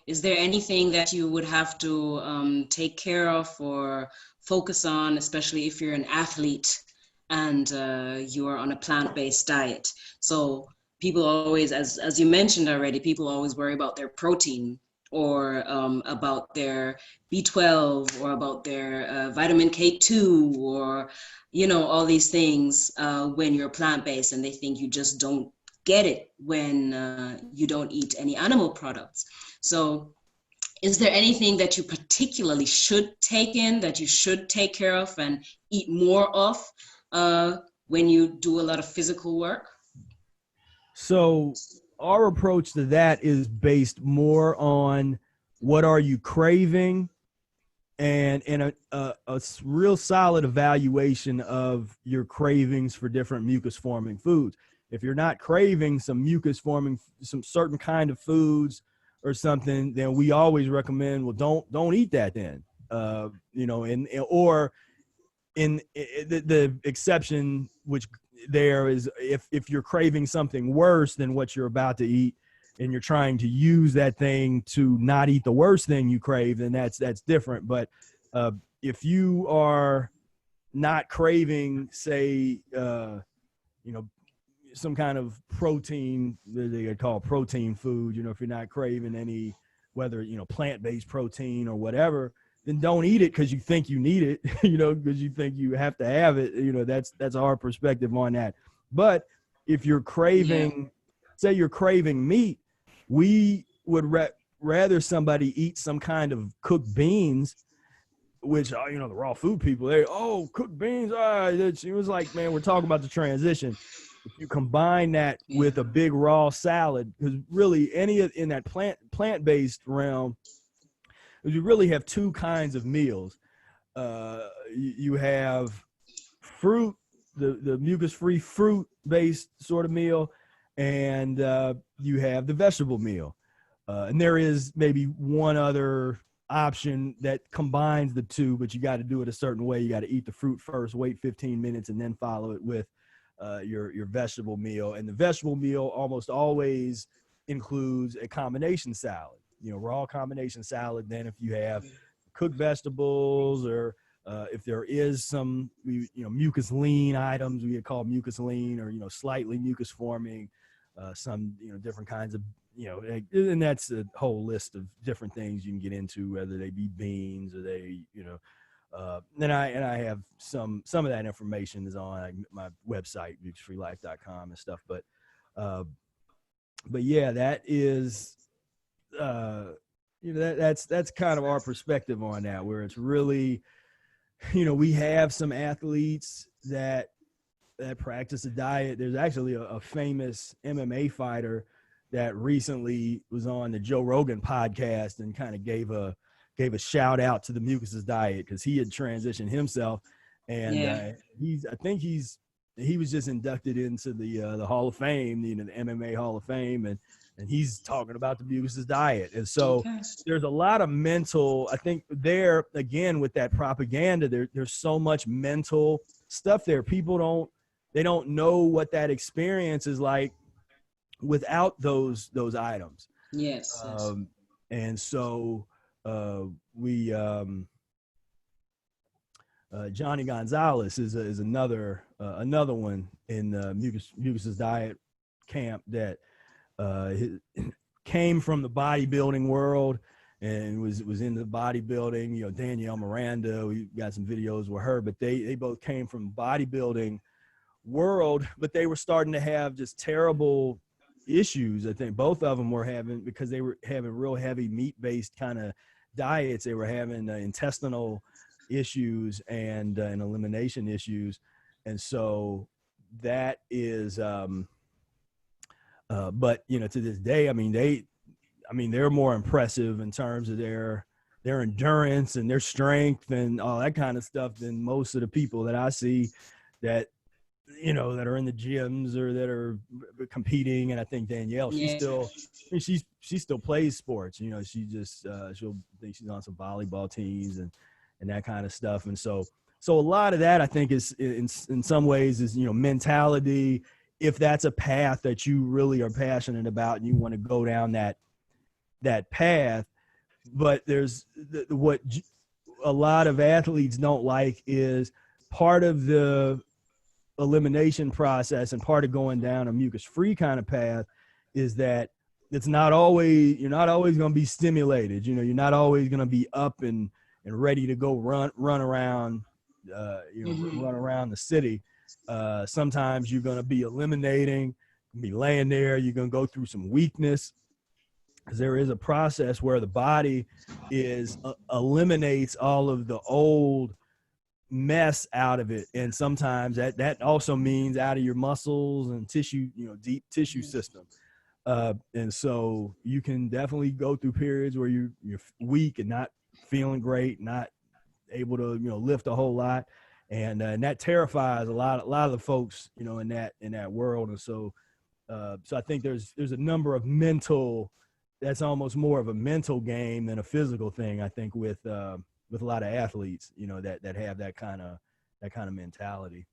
is there anything that you would have to take care of or focus on, especially if you're an athlete and you are on a plant-based diet? So people always, as you mentioned already, people always worry about their protein or about their B12 or about their vitamin K2 or, you know, all these things when you're plant-based, and they think you just don't get it when you don't eat any animal products. So is there anything that you particularly should take in, that you should take care of and eat more of when you do a lot of physical work? So our approach to that is based more on what are you craving, and a real solid evaluation of your cravings for different mucus forming foods. If you're not craving some mucus forming, some certain kind of foods or something, then we always recommend, well, don't eat that then. You know, or in the exception, which there is, if you're craving something worse than what you're about to eat, and you're trying to use that thing to not eat the worst thing you crave, then that's different. But if you are not craving, say, you know, some kind of protein that they call protein food, you know, if you're not craving any, whether, you know, plant-based protein or whatever, then don't eat it because you think you need it, you know, because you think you have to have it. You know, that's our perspective on that. But if you're craving, say you're craving meat, we would rather somebody eat some kind of cooked beans, which, you know, the raw food people, cooked beans. It was like, man, we're talking about the transition. If you combine that with a big raw salad, because really in that plant-based realm, you really have two kinds of meals. You have fruit, the mucus-free fruit-based sort of meal, and you have the vegetable meal. And there is maybe one other option that combines the two, but you got to do it a certain way. You got to eat the fruit first, wait 15 minutes, and then follow it with your vegetable meal. And the vegetable meal almost always includes a combination salad, you know, raw combination salad. Then if you have cooked vegetables, or if there is some, you know, mucus lean items, we call mucus lean, or, you know, slightly mucus forming, some, you know, different kinds of, you know, and that's a whole list of different things you can get into, whether they be beans or they, you know, and I have some of that information is on my website, mucusfreelife.com and stuff. But yeah, that is, you know, that's kind of our perspective on that, where it's really, you know, we have some athletes that practice a diet. There's actually a famous MMA fighter that recently was on the Joe Rogan podcast and kind of gave a shout out to the Mucusless diet, because he had transitioned himself, and he was just inducted into the Hall of Fame, you know, the MMA Hall of Fame, and he's talking about the Mucusless diet. And so there's a lot of mental, I think there again with that propaganda, there's so much mental stuff there. People don't know what that experience is like without those items. Yes. And so we Johnny Gonzalez is another one in the Mucusless diet camp that came from the bodybuilding world and was into bodybuilding. You know, Danielle Miranda, we got some videos with her, but they both came from bodybuilding world, but they were starting to have just terrible issues. I think both of them were having, because they were having real heavy meat-based kind of diets. They were having intestinal issues and elimination issues. And so that is, but, you know, to this day, I mean, they're more impressive in terms of their endurance and their strength and all that kind of stuff than most of the people that I see that, you know, that are in the gyms or that are competing. And I think Danielle, she still plays sports. You know, she just she'll think she's on some volleyball teams and that kind of stuff. And so a lot of that, I think, is in some ways is, you know, mentality. If that's a path that you really are passionate about and you want to go down that path, but there's a lot of athletes don't like is part of the elimination process and part of going down a mucus free kind of path is that it's not always, you're not always going to be stimulated. You're not always going to be up and ready to go run around, run around the city. Sometimes you're going to be eliminating, be laying there. You're going to go through some weakness, because there is a process where the body eliminates all of the old mess out of it, and sometimes that also means out of your muscles and tissue, deep tissue system. And so you can definitely go through periods where you're weak and not feeling great, not able to lift a whole lot, and that terrifies a lot of the folks in that world. And so I think there's a number of mental, that's almost more of a mental game than a physical thing, I think, with a lot of athletes, that have that kind of mentality.